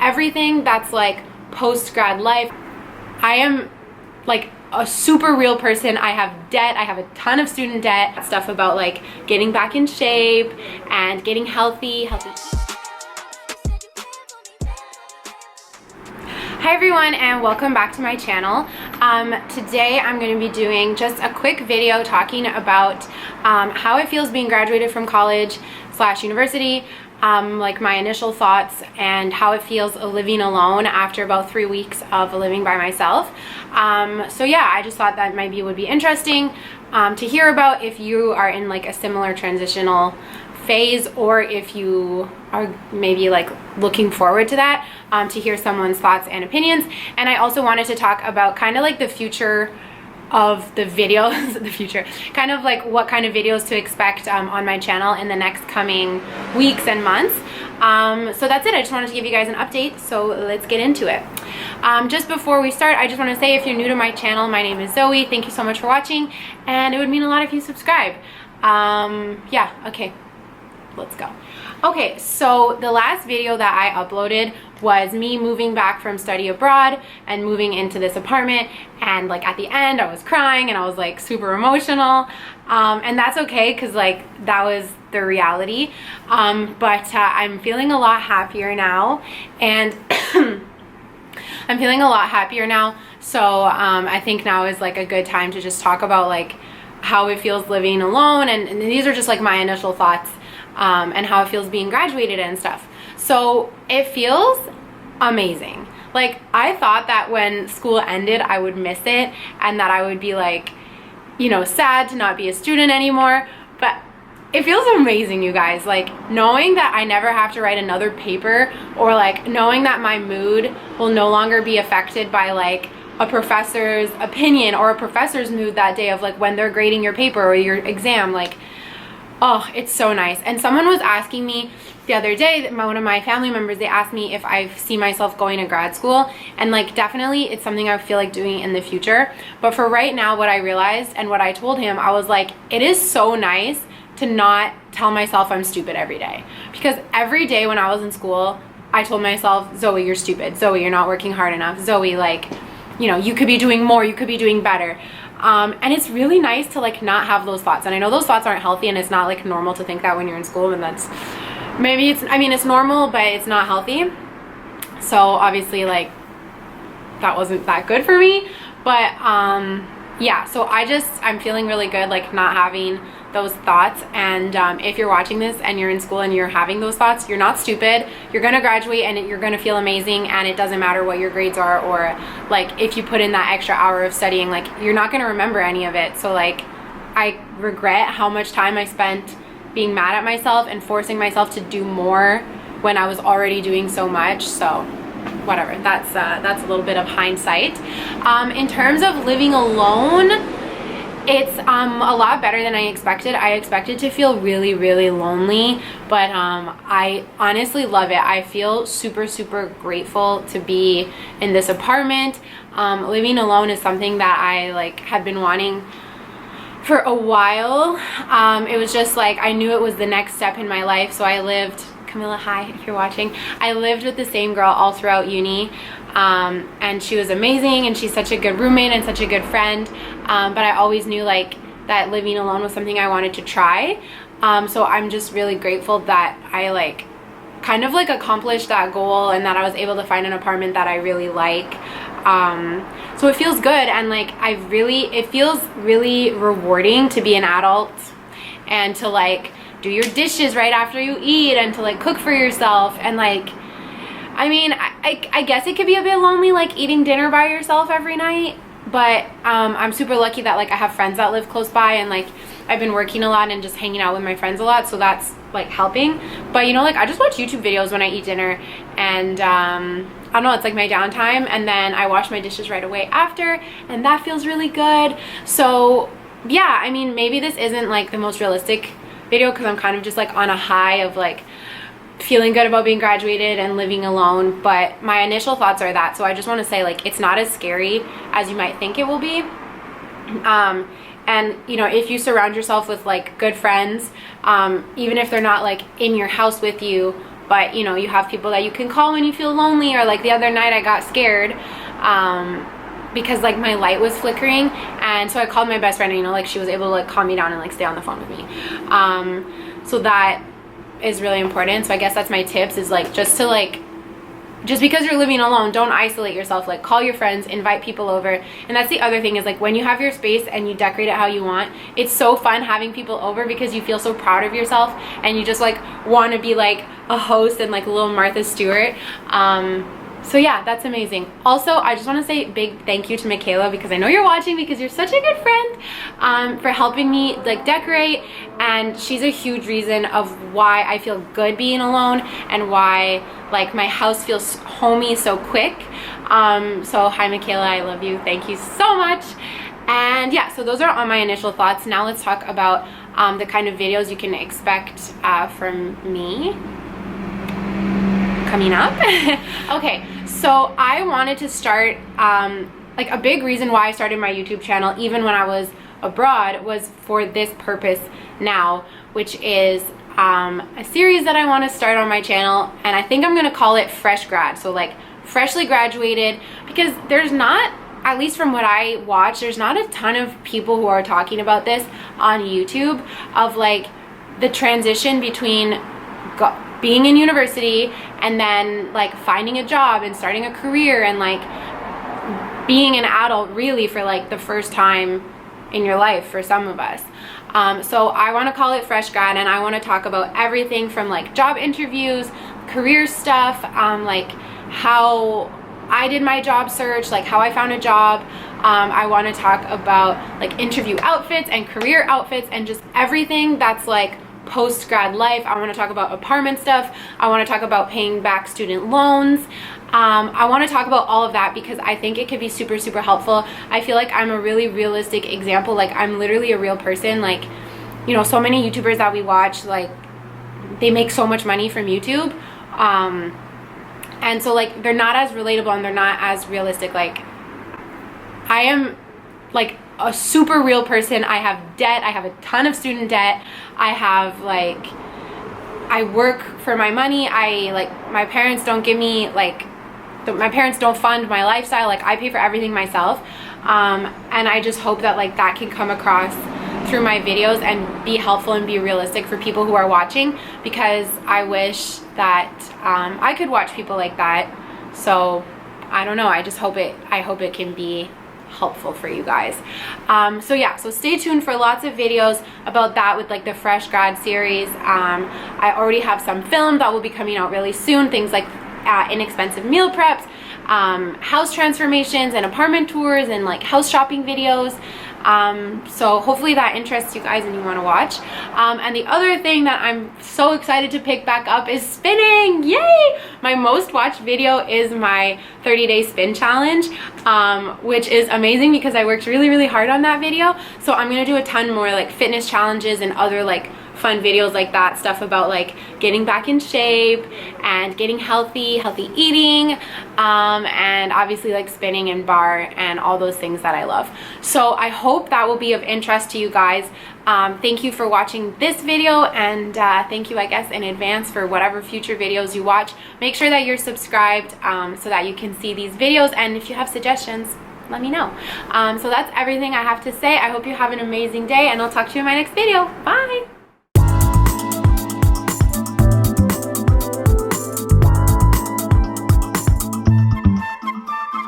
everything that's like post-grad life. I am like a super real person. I have debt. I have a ton of student debt. Stuff about like getting back in shape and getting healthy. Hi everyone, and welcome back to my channel. Today I'm going to be doing just a quick video talking about how it feels being graduated from college / university, like my initial thoughts and how it feels living alone after about 3 weeks of living by myself. So yeah, I just thought that maybe would be interesting to hear about if you are in like a similar transitional phase, or if you are maybe like looking forward to that, to hear someone's thoughts and opinions. And I also wanted to talk about kind of like the future of the videos, the future, kind of like what kind of videos to expect on my channel in the next coming weeks and months. So that's it. I just wanted to give you guys an update, so let's get into it. Just before we start, I just want to say, if you're new to my channel, my name is Zoe. Thank you so much for watching, and it would mean a lot if you subscribe. Yeah, okay. Let's go. Okay, so the last video that I uploaded was me moving back from study abroad and moving into this apartment, and like at the end I was crying and I was like super emotional, and that's okay because like that was the reality, but I'm feeling a lot happier now, and I'm feeling a lot happier now, so I think now is like a good time to just talk about like how it feels living alone, and these are just like my initial thoughts, and how it feels being graduated and stuff. So it feels amazing. Like, I thought that when school ended I would miss it and that I would be like, you know, sad to not be a student anymore, but it feels amazing, you guys. Like, knowing that I never have to write another paper, or like knowing that my mood will no longer be affected by like a professor's opinion or a professor's mood that day of like when they're grading your paper or your exam. Like, oh, it's so nice. And someone was asking me the other day, that one of my family members, they asked me if I see myself going to grad school, and like definitely it's something I feel like doing in the future. But for right now, what I realized and what I told him, I was like, it is so nice to not tell myself I'm stupid every day, because every day when I was in school I told myself, Zoe, you're stupid. Zoe, you're not working hard enough. Zoe, like, you know, you could be doing more, you could be doing better. And it's really nice to like not have those thoughts. And I know those thoughts aren't healthy, and it's not like normal to think that when you're in school, and that's, maybe it's, I mean, it's normal, but it's not healthy. So obviously like that wasn't that good for me, but yeah, so I'm feeling really good like not having those thoughts. And if you're watching this and you're in school and you're having those thoughts, you're not stupid. You're gonna graduate and you're gonna feel amazing, and it doesn't matter what your grades are, or like if you put in that extra hour of studying, like you're not gonna remember any of it. So like, I regret how much time I spent being mad at myself and forcing myself to do more when I was already doing so much. So whatever, that's a little bit of hindsight. In terms of living alone, it's a lot better than I expected. I expected to feel really, really lonely, but I honestly love it. I feel super, super grateful to be in this apartment. Living alone is something that I like had been wanting for a while. It was just like, I knew it was the next step in my life. So I lived, Camilla, hi if you're watching, I lived with the same girl all throughout uni, and she was amazing, and she's such a good roommate and such a good friend, but I always knew like that living alone was something I wanted to try. So I'm just really grateful that I like kind of like accomplished that goal, and that I was able to find an apartment that I really like. So it feels good, and like it feels really rewarding to be an adult and to like do your dishes right after you eat, and to like cook for yourself. And like, I mean, I guess it could be a bit lonely like eating dinner by yourself every night, but I'm super lucky that like I have friends that live close by, and like I've been working a lot and just hanging out with my friends a lot, so that's like helping. But you know, like I just watch YouTube videos when I eat dinner, and I don't know, it's like my downtime, and then I wash my dishes right away after, and that feels really good. So yeah, I mean, maybe this isn't like the most realistic video, because I'm kind of just like on a high of like feeling good about being graduated and living alone, but my initial thoughts are that. So I just want to say, like, it's not as scary as you might think it will be. And you know, if you surround yourself with like good friends, even if they're not like in your house with you, but you know, you have people that you can call when you feel lonely, or like the other night I got scared because like my light was flickering, and so I called my best friend, and you know, like she was able to like calm me down and like stay on the phone with me. So that is really important. So I guess that's my tips, is like just because you're living alone, don't isolate yourself. Like call your friends, invite people over. And that's the other thing, is like when you have your space and you decorate it how you want, it's so fun having people over because you feel so proud of yourself and you just like want to be like a host and like a little Martha Stewart. So yeah, that's amazing. Also, I just want to say a big thank you to Michaela, because I know you're watching, because you're such a good friend, for helping me like decorate, and she's a huge reason of why I feel good being alone and why like my house feels homey so quick. So hi Michaela, I love you. Thank you so much. And yeah, so those are all my initial thoughts. Now let's talk about the kind of videos you can expect from me coming up. Okay, so I wanted to start, like a big reason why I started my YouTube channel even when I was abroad was for this purpose now, which is a series that I want to start on my channel, and I think I'm going to call it Fresh Grad. So like freshly graduated, because there's not, at least from what I watch, there's not a ton of people who are talking about this on YouTube, of like the transition between being in university and then like finding a job and starting a career and like being an adult really for like the first time in your life for some of us. So I want to call it Fresh Grad, and I want to talk about everything from like job interviews, career stuff, like how I did my job search, like how I found a job. I want to talk about like interview outfits and career outfits and just everything that's like post-grad life. I want to talk about apartment stuff. I want to talk about paying back student loans. I want to talk about all of that because I think it could be super, super helpful. I feel like I'm a really realistic example. Like I'm literally a real person. Like, you know, so many YouTubers that we watch, like they make so much money from YouTube. And so like they're not as relatable and they're not as realistic. Like I am like a super real person. I have debt. I have a ton of student debt. I have like, I work for my money. My parents don't give me like, my parents don't fund my lifestyle. Like I pay for everything myself. And I just hope that like that can come across through my videos and be helpful and be realistic for people who are watching, because I wish that I could watch people like that. So I don't know. I hope it can be helpful for you guys. So yeah, so stay tuned for lots of videos about that with like the Fresh Grad series. I already have some filmed that will be coming out really soon, things like inexpensive meal preps, house transformations and apartment tours and like house shopping videos. So hopefully that interests you guys and you want to watch. And the other thing that I'm so excited to pick back up is spinning. Yay! My most watched video is my 30-day spin challenge, which is amazing because I worked really, really hard on that video. So I'm going to do a ton more like fitness challenges and other like fun videos like that, stuff about like getting back in shape and getting healthy eating, and obviously like spinning and bar and all those things that I love. So I hope that will be of interest to you guys. Thank you for watching this video, and thank you, I guess, in advance for whatever future videos you watch. Make sure that you're subscribed so that you can see these videos, and if you have suggestions, let me know. So that's everything I have to say. I hope you have an amazing day, and I'll talk to you in my next video. Bye!